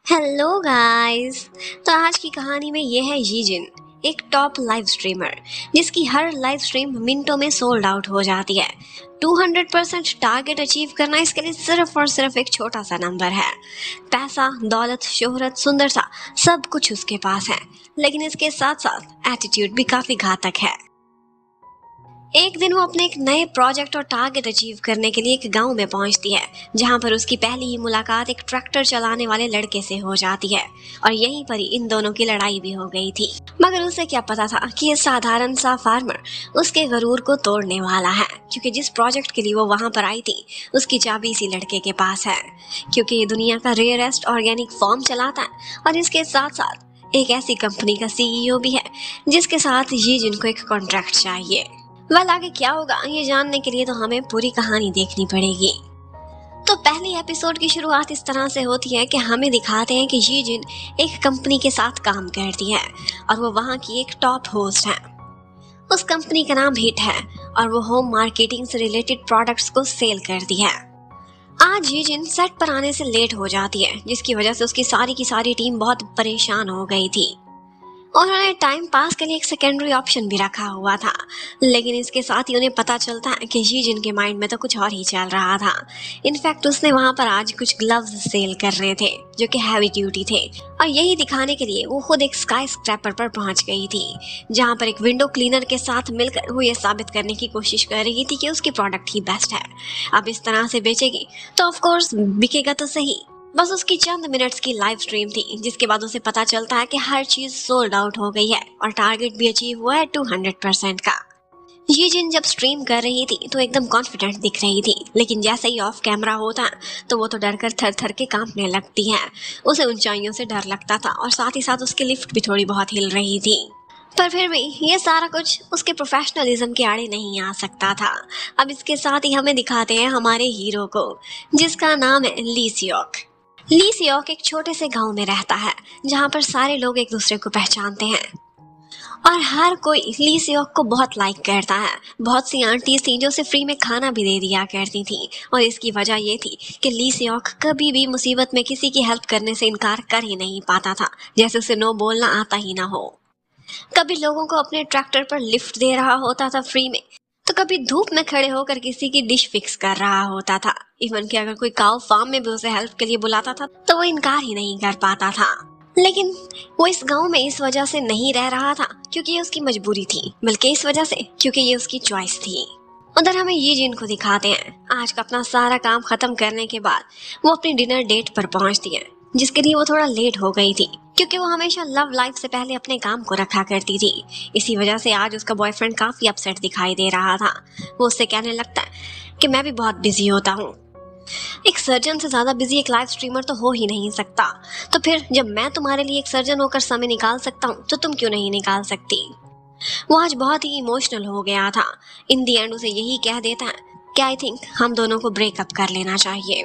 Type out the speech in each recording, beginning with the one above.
Hello guys. तो आज की कहानी में ये है यीजिन, एक टॉप लाइव स्ट्रीमर जिसकी हर लाइव स्ट्रीम मिनटों में सोल्ड आउट हो जाती है। 200% टारगेट अचीव करना इसके लिए सिर्फ और सिर्फ एक छोटा सा नंबर है। पैसा, दौलत, शोहरत, सुंदरता सब कुछ उसके पास है, लेकिन इसके साथ साथ एटीट्यूड भी काफी घातक है। एक दिन वो अपने एक नए प्रोजेक्ट और टारगेट अचीव करने के लिए एक गांव में पहुंचती है, जहां पर उसकी पहली ही मुलाकात एक ट्रैक्टर चलाने वाले लड़के से हो जाती है और यहीं पर ही इन दोनों की लड़ाई भी हो गई थी। मगर उसे क्या पता था कि ये साधारण सा फार्मर उसके गरूर को तोड़ने वाला है, क्योंकि जिस प्रोजेक्ट के लिए वो वहां पर आई थी उसकी चाबी इसी लड़के के पास है, क्योंकि ये दुनिया का रेयरेस्ट ऑर्गेनिक फॉर्म चलाता है और इसके साथ साथ एक ऐसी कंपनी का सीईओ भी है जिसके साथ ये जिनको एक कॉन्ट्रैक्ट चाहिए। आगे क्या होगा ये जानने के लिए तो हमें पूरी कहानी देखनी पड़ेगी। तो पहली एपिसोड की शुरुआत इस तरह से होती है कि हमें दिखाते हैं कि यीजिन एक कंपनी के साथ काम करती है और वो वहाँ की एक टॉप होस्ट है। उस कंपनी का नाम हिट है और वो होम मार्केटिंग से रिलेटेड प्रोडक्ट्स को सेल करती है। आज यीजिन सेट पर आने से लेट हो जाती है, जिसकी वजह से उसकी सारी की सारी टीम बहुत परेशान हो गई थी। उन्होंने टाइम पास के लिए एक सेकेंडरी ऑप्शन भी रखा हुआ था, लेकिन इसके साथ ही उन्हें पता चलता है कि यीजिन के माइंड में तो कुछ और ही चल रहा था। इनफैक्ट उसने वहां पर आज कुछ ग्लव्स सेल कर रहे थे जो कि हैवी ड्यूटी थे, और यही दिखाने के लिए वो खुद एक स्काई स्क्रैपर पर पहुंच गई थी, जहां पर एक विंडो क्लीनर के साथ मिलकर वो ये साबित करने की कोशिश कर रही थी कि उसकी प्रोडक्ट ही बेस्ट है। अब इस तरह से बेचेगी तो ऑफकोर्स बिकेगा तो सही। बस उसकी चंद मिनट्स की लाइव स्ट्रीम थी, जिसके बाद उसे पता चलता है कि हर चीज सोल्ड आउट हो गई है और टारगेट भी अचीव हुआ है 200% का। यीजिन जब स्ट्रीम कर रही थी तो एकदम कॉन्फिडेंट दिख रही थी, लेकिन जैसे ही ऑफ कैमरा होता तो वो तो डरकर थर थर के कांपने लगती है। उसे ऊंचाइयों से डर लगता था और साथ ही साथ उसकी लिफ्ट भी थोड़ी बहुत हिल रही थी, पर फिर भी ये सारा कुछ उसके प्रोफेशनलिज्म के आड़े नहीं आ सकता था। अब इसके साथ ही हमें दिखाते हैं हमारे हीरो को, जिसका नाम है ली सियोक। ली सियोक एक छोटे से गांव में रहता है, जहां पर सारे लोग एक दूसरे को पहचानते हैं और हर कोई ली सियोक को बहुत लाइक करता है। बहुत सी आंटी थी जो उसे फ्री में खाना भी दे दिया करती थी, और इसकी वजह ये थी कि ली सियोक कभी भी मुसीबत में किसी की हेल्प करने से इनकार कर ही नहीं पाता था, जैसे उसे नो बोलना आता ही ना हो। कभी लोगों को अपने ट्रैक्टर पर लिफ्ट दे रहा होता था फ्री में, तो कभी धूप में खड़े होकर किसी की डिश फिक्स कर रहा होता था। इवन कि अगर कोई काऊ फार्म में भी उसे हेल्प के लिए बुलाता था तो वो इनकार ही नहीं कर पाता था। लेकिन वो इस गांव में इस वजह से नहीं रह रहा था क्योंकि ये उसकी मजबूरी थी, बल्कि इस वजह से क्योंकि ये उसकी चॉइस थी। उधर हमें यीजिन को दिखाते हैं। आज का अपना सारा काम खत्म करने के बाद वो अपनी डिनर डेट पर पहुंचती है, जिसके लिए वो थोड़ा लेट हो गई थी, क्योंकि वो हमेशा लव लाइफ से पहले अपने काम को रखा करती थी। इसी वजह से आज उसका बॉयफ्रेंड काफी अपसेट दिखाई दे रहा था। वो उससे कहने लगता है कि मैं भी बहुत बिजी होता हूँ। एक सर्जन से ज्यादा बिजी एक लाइव स्ट्रीमर तो हो ही नहीं सकता, तो फिर जब मैं तुम्हारे लिए एक सर्जन होकर समय निकाल सकता हूँ तो तुम क्यों नहीं निकाल सकती। वो आज बहुत ही इमोशनल हो गया था। इन दी एंड उसे यही कह देता है कि आई थिंक हम दोनों को ब्रेकअप कर लेना चाहिए।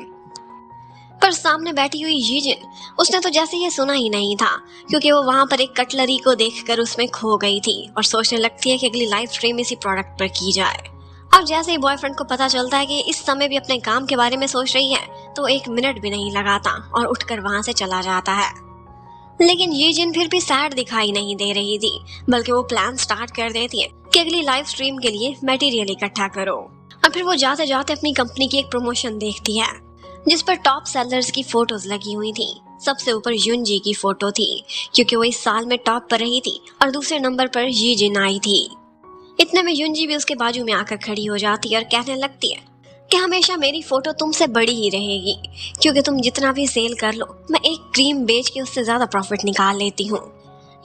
पर सामने बैठी हुई यीजिन, उसने तो जैसे ये सुना ही नहीं था, क्योंकि वो वहां पर एक कटलरी को देखकर उसमें खो गई थी और सोचने लगती है कि अगली लाइव स्ट्रीम इसी प्रोडक्ट पर की जाए। और जैसे ही बॉयफ्रेंड को पता चलता है कि इस समय भी अपने काम के बारे में सोच रही है, तो एक मिनट भी नहीं लगाता और उठकर वहां से चला जाता है। लेकिन यीजिन फिर भी सैड दिखाई नहीं दे रही थी, बल्कि वो प्लान स्टार्ट कर देती है कि अगली लाइव स्ट्रीम के लिए मटेरियल इकट्ठा करो। और फिर वो जाते जाते अपनी कंपनी की एक प्रमोशन देखती है, जिस पर टॉप सेलर्स की फोटोज लगी हुई थी। सबसे ऊपर युनजी की फोटो थी, क्योंकि वो इस साल में टॉप पर रही थी, और दूसरे नंबर पर यीजिन आई थी। इतने में युनजी भी उसके बाजू में आकर खड़ी हो जाती है और कहने लगती है कि हमेशा मेरी फोटो तुमसे बड़ी ही रहेगी, क्योंकि तुम जितना भी सेल कर लो मैं एक क्रीम बेच के उससे ज्यादा प्रॉफिट निकाल लेती हूँ।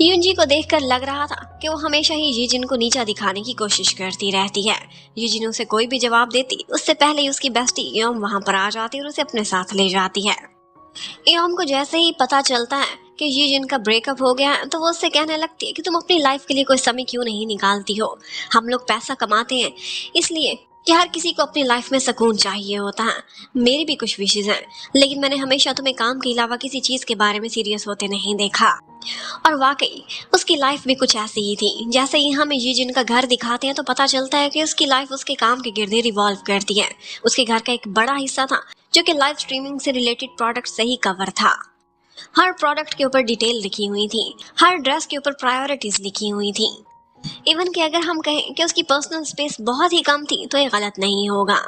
युनजी को देखकर लग रहा था कि वो हमेशा ही यीजिन को नीचा दिखाने की कोशिश करती रहती है। यीजिन उसे कोई भी जवाब देती उससे पहले ही उसकी बेस्टी इयोम वहां पर आ जाती और उसे अपने साथ ले जाती है। इयोम को जैसे ही पता चलता है कि यीजिन का ब्रेकअप हो गया है, तो वो उससे कहने लगती है कि तुम अपनी लाइफ के लिए कोई समय क्यों नहीं निकालती हो। हम लोग पैसा कमाते हैं इसलिए कि हर किसी को अपनी लाइफ में सुकून चाहिए होता है। मेरी भी कुछ विशेष हैं, लेकिन मैंने हमेशा तुम्हें काम के अलावा किसी चीज के बारे में सीरियस होते नहीं देखा। और वाकई उसकी लाइफ भी कुछ ऐसी ही थी। जैसे ही हमें यीजिन का घर दिखाते हैं तो पता चलता है कि उसकी लाइफ उसके काम के गिर्द रिवॉल्व करती है। उसके घर का एक बड़ा हिस्सा था जो कि लाइव स्ट्रीमिंग से रिलेटेड प्रोडक्ट से ही कवर था। हर प्रोडक्ट के ऊपर डिटेल लिखी हुई थी, हर ड्रेस के ऊपर प्रायोरिटीज लिखी हुई थी। इवन कि अगर हम कहें कि उसकी पर्सनल स्पेस बहुत ही कम थी तो ये गलत नहीं होगा।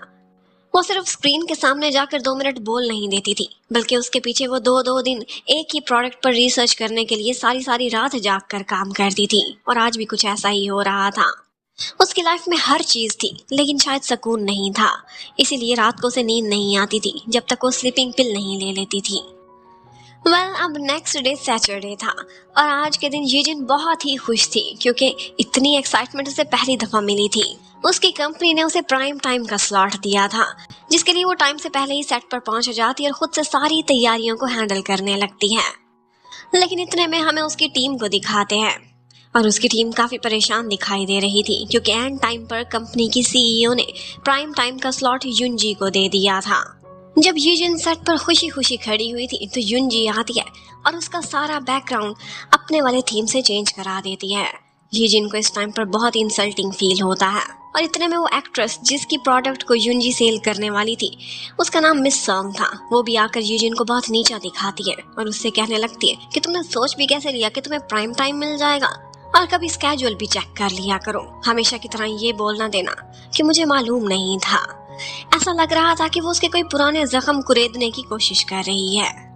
वो सिर्फ स्क्रीन के सामने जाकर 2 मिनट बोल नहीं देती थी, बल्कि उसके पीछे वो 2-2 दिन एक ही प्रोडक्ट पर रिसर्च करने के लिए सारी सारी रात जाग कर काम करती थी। और आज भी कुछ ऐसा ही हो रहा था। उसकी लाइफ में हर चीज थी, लेकिन शायद सुकून नहीं था। इसीलिए रात को उसे नींद नहीं आती थी जब तक वो स्लीपिंग पिल नहीं ले लेती थी। अब नेक्स्ट डे सैटरडे था और आज के दिन यीजिन बहुत ही खुश थी क्योंकि इतनी एक्साइटमेंट उसे पहली दफा मिली थी। उसकी कंपनी ने उसे प्राइम टाइम का स्लॉट दिया था, जिसके लिए वो टाइम से पहले ही सेट पर पहुंच जाती और खुद से सारी तैयारियों को हैंडल करने लगती है। लेकिन इतने में हमें उसकी टीम को दिखाते हैं और उसकी टीम काफी परेशान दिखाई दे रही थी क्योंकि एंड टाइम पर कंपनी की सीईओ ने प्राइम टाइम का स्लॉट युनजी को दे दिया था। जब यीजिन सेट पर खुशी खुशी खड़ी हुई थी तो युनजी आती है और उसका सारा बैकग्राउंड अपने वाले थीम से चेंज करा देती है। यीजिन को इस टाइम पर बहुत इंसल्टिंग फील होता है और इतने में वो एक्ट्रेस जिसकी प्रोडक्ट को युनजी सेल करने वाली थी, उसका नाम मिस सॉन्ग था, वो भी आकर यीजिन को बहुत नीचा दिखाती है और उससे कहने लगती है कि तुमने सोच भी कैसे लिया कि तुम्हें प्राइम टाइम मिल जाएगा, और कभी स्केड्यूल भी चेक कर लिया करो। हमेशा की तरह ये बोलना देना कि मुझे मालूम नहीं था। ऐसा लग रहा था कि वो उसके कोई पुराने जख्म कुरेदने की कोशिश कर रही है।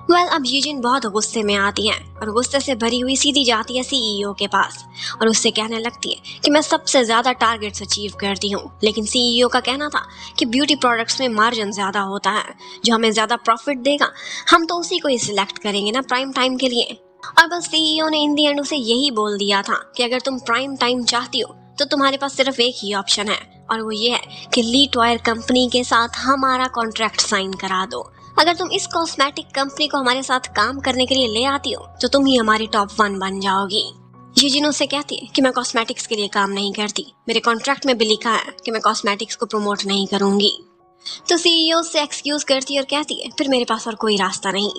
अब यीजिन बहुत गुस्से में आती है और गुस्से से भरी हुई सीधी जाती है सीईओ के पास और उससे कहने लगती है कि मैं सबसे ज्यादा टारगेट्स अचीव करती हूँ, लेकिन सीईओ का कहना था कि ब्यूटी प्रोडक्ट्स में मार्जिन ज्यादा होता है, जो हमें ज्यादा प्रॉफिट देगा हम तो उसी को ही सिलेक्ट करेंगे ना प्राइम टाइम के लिए। और बस सीईओ ने इन दी एंड उसे यही बोल दिया था कि अगर तुम प्राइम टाइम चाहती हो तो तुम्हारे पास सिर्फ एक ही ऑप्शन है और वो ये है कि ली टॉयर कंपनी के साथ हमारा कॉन्ट्रैक्ट साइन करा दो। अगर तुम इस कॉस्मेटिक कंपनी को हमारे साथ काम करने के लिए ले आती हो तो तुम ही हमारी टॉप 1 बन जाओगी। यीजिन उससे कहती है कि मैं कॉस्मेटिक्स के लिए काम नहीं करती, मेरे कॉन्ट्रैक्ट में भी लिखा है कि मैं कॉस्मेटिक्स को प्रमोट नहीं करूंगी। तो सीईओ से एक्सक्यूज करती है और कहती है फिर मेरे पास और कोई रास्ता नहीं,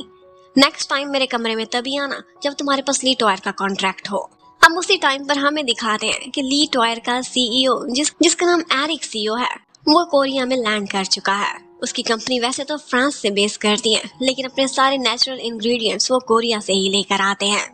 नेक्स्ट टाइम मेरे कमरे में तभी आना जब तुम्हारे पास ली टॉयर का कॉन्ट्रैक्ट हो। अब उसी टाइम पर हमें दिखाते हैं कि ली टॉयर का सीईओ जिसका नाम एरिक सीओ है, वो कोरिया में लैंड कर चुका है। उसकी कंपनी वैसे तो फ्रांस से बेस करती है, लेकिन अपने सारे नेचुरल इंग्रेडिएंट्स वो कोरिया से ही लेकर आते हैं।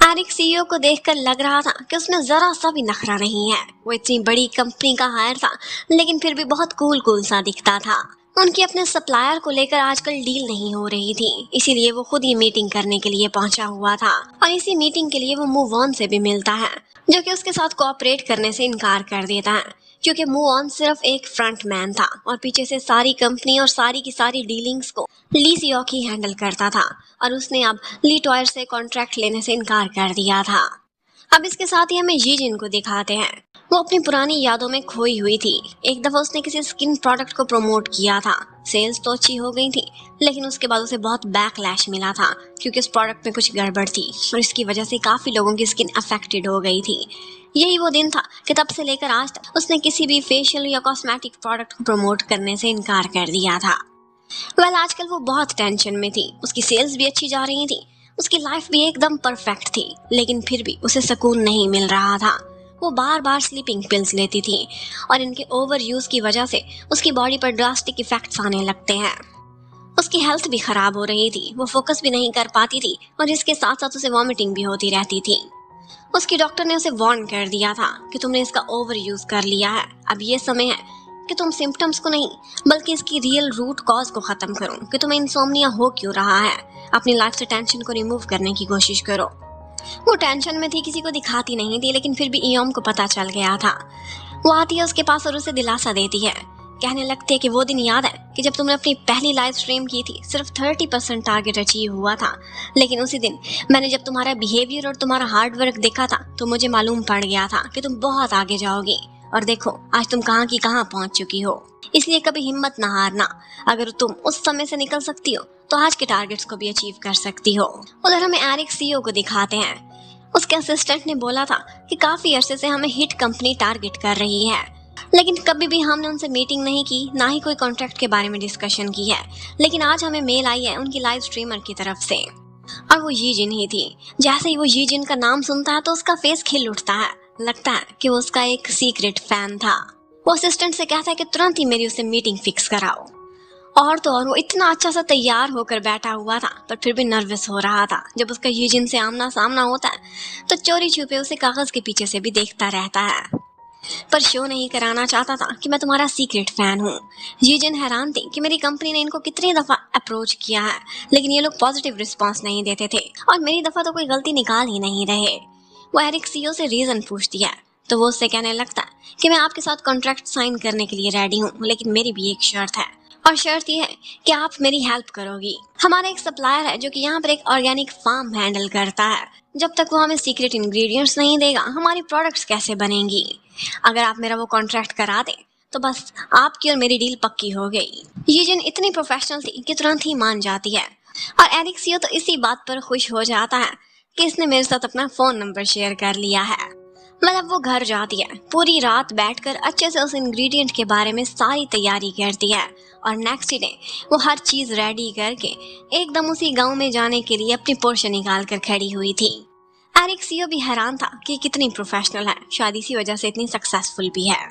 एरिक सीईओ को देखकर लग रहा था कि उसमें जरा सा भी नखरा नहीं है। वो इतनी बड़ी कंपनी का हायर था, लेकिन फिर भी बहुत कूल सा दिखता था। उनकी अपने सप्लायर को लेकर आजकल डील नहीं हो रही थी, इसीलिए वो खुद ही मीटिंग करने के लिए पहुंचा हुआ था और इसी मीटिंग के लिए वो मूव ऑन से भी मिलता है, जो कि उसके साथ कोऑपरेट करने से इनकार कर देता है क्योंकि मूव ऑन सिर्फ एक फ्रंट मैन था और पीछे से सारी कंपनी और सारी की सारी डीलिंग्स को ली सियोक ही हैंडल करता था और उसने अब ली टॉयर से कॉन्ट्रैक्ट लेने से इनकार कर दिया था। अब इसके साथ ही हमें यीजिन को दिखाते हैं। वो अपनी पुरानी यादों में खोई हुई थी। एक दफा उसने किसी स्किन प्रोडक्ट को प्रमोट किया था, सेल्स तो अच्छी हो गई थी, लेकिन उसके बाद उसे बहुत बैकलैश मिला था क्योंकि उस प्रोडक्ट में कुछ गड़बड़ थी और इसकी वजह से काफी लोगों की स्किन अफेक्टेड हो गई थी। यही वो दिन था कि तब से लेकर आज तक उसने किसी भी फेशियल या कॉस्मेटिक प्रोडक्ट को प्रमोट करने से इनकार कर दिया था। आजकल वो बहुत टेंशन में थी। उसकी सेल्स भी अच्छी जा रही थी, उसकी लाइफ भी एकदम परफेक्ट थी, लेकिन फिर भी उसे सुकून नहीं मिल रहा था। वो बार बार स्लीपिंग पिल्स लेती थी और इनके ओवर यूज की वजह से उसकी बॉडी पर ड्रास्टिक इफेक्ट्स आने लगते हैं। उसकी हेल्थ भी खराब हो रही थी, वो फोकस भी नहीं कर पाती थी और इसके साथ साथ उसे वॉमिटिंग भी होती रहती थी। उसकी डॉक्टर ने उसे वार्न कर दिया था कि तुमने इसका ओवर यूज कर लिया है, अब ये समय है कि तुम सिम्टम्स को नहीं बल्कि इसकी रियल रूट कॉज को खत्म करो कि तुम्हें इंसोम्निया हो क्यों रहा है। अपनी लाइफ से टेंशन को रिमूव करने की कोशिश करो। वो टेंशन में थी, किसी को दिखाती नहीं थी, लेकिन फिर भी इयोम को पता चल गया था। वो आती है उसके पास और उसे दिलासा देती है, कहने लगती है कि वो दिन याद है कि जब तुमने अपनी पहली लाइव स्ट्रीम की थी, सिर्फ 30% टारगेट अचीव हुआ था, लेकिन उसी दिन मैंने जब तुम्हारा बिहेवियर और तुम्हारा हार्ड वर्क देखा था तो मुझे मालूम पड़ गया था कि तुम बहुत आगे जाओगी। और देखो आज तुम कहाँ की कहाँ पहुंच चुकी हो। इसलिए कभी हिम्मत ना हारना। अगर तुम उस समय से निकल सकती हो तो आज के टारगेट्स को भी अचीव कर सकती हो। उधर हमें एरिक सीईओ को दिखाते हैं। उसके असिस्टेंट ने बोला था कि काफी अरसे से हमें हिट कंपनी टारगेट कर रही है, लेकिन कभी भी हमने उनसे मीटिंग नहीं की, ना ही कोई कॉन्ट्रैक्ट के बारे में डिस्कशन की है। लेकिन आज हमें मेल आई है उनकी लाइव स्ट्रीमर की तरफ से और वो यीजिन ही थी। जैसे ही वो यीजिन का नाम सुनता है तो उसका फेस खिल उठता है, लगता है कि वो उसका एक सीक्रेट फैन था। वो असिस्टेंट से कहता है कि तुरंत ही मेरी उससे मीटिंग फिक्स कराओ और तो और वो इतना अच्छा सा तैयार होकर बैठा हुआ था, पर फिर भी नर्वस हो रहा था। जब उसका यूजिन से आमना सामना होता है तो चोरी छुपे उसे कागज के पीछे से भी देखता रहता है, पर शो नहीं कराना चाहता था कि मैं तुम्हारा सीक्रेट फैन हूँ। यूजिन हैरान थी कि मेरी कंपनी ने इनको कितनी दफा अप्रोच किया है, लेकिन ये लोग पॉजिटिव रिस्पॉन्स नहीं देते थे और मेरी दफा तो कोई गलती निकाल ही नहीं रहे। वो एरिक सीईओ से रीजन पूछती है तो वो उससे कहने लगता है कि मैं आपके साथ कॉन्ट्रैक्ट साइन करने के लिए रेडी हूँ, लेकिन मेरी भी एक शर्त है, और शर्त ये है कि आप मेरी हेल्प करोगी। हमारा एक सप्लायर है जो कि यहाँ पर एक ऑर्गेनिक फार्म हैंडल करता है। जब तक वो हमें सीक्रेट इंग्रेडिएंट्स नहीं देगा हमारी प्रोडक्ट्स कैसे बनेंगी। अगर आप मेरा वो कॉन्ट्रैक्ट करा दें तो बस आपकी और मेरी डील पक्की हो गई। यूजिन इतनी प्रोफेशनल थी कि तुरंत ही मान जाती है, और एरिक सीईओ तो इसी बात पर खुश हो जाता है कि इसने मेरे साथ अपना फोन नंबर शेयर कर लिया है। मतलब वो घर जाती है, पूरी रात बैठकर अच्छे से उस इंग्रेडिएंट के बारे में सारी तैयारी करती है, और नेक्स्ट डे वो हर चीज रेडी करके एकदम उसी गांव में जाने के लिए अपनी पोर्शन निकाल कर खड़ी हुई थी। एरिक सीईओ भी हैरान था कि कितनी प्रोफेशनल है, शायद इसी वजह से इतनी सक्सेसफुल भी है।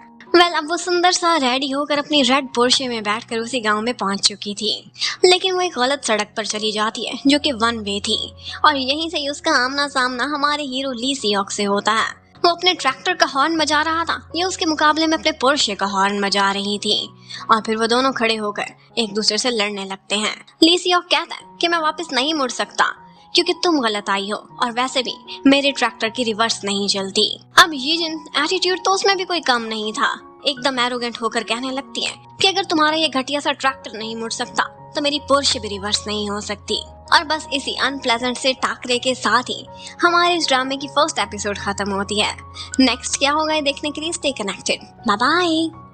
अब वो सुंदर सा रेडी होकर अपनी रेड पोर्शे में बैठकर उसी गांव में पहुंच चुकी थी, लेकिन वो एक गलत सड़क पर चली जाती है जो कि वन वे थी, और यहीं से ही उसका आमना सामना हमारे हीरो ली सियोक से होता है। वो अपने ट्रैक्टर का हॉर्न बजा रहा था, ये उसके मुकाबले में अपने पोर्शे का हॉर्न बजा रही थी, और फिर वो दोनों खड़े होकर एक दूसरे से लड़ने लगते हैं। ली सियोक कहता है कि मैं वापस नहीं मुड़ सकता क्योंकि तुम गलत आई हो, और वैसे भी मेरे ट्रैक्टर की रिवर्स नहीं चलती। अब यूजिन एटीट्यूड तो उसमें भी कोई कम नहीं था, एकदम एरोगेंट होकर कहने लगती है कि अगर तुम्हारा ये घटिया सा ट्रैक्टर नहीं मुड़ सकता तो मेरी पोर्शे भी रिवर्स नहीं हो सकती। और बस इसी अनप्लेजेंट से टाकरे के साथ ही हमारे इस ड्रामे की फर्स्ट एपिसोड खत्म होती है। नेक्स्ट क्या होगा ये देखने के लिए स्टे कनेक्टेड। Bye bye.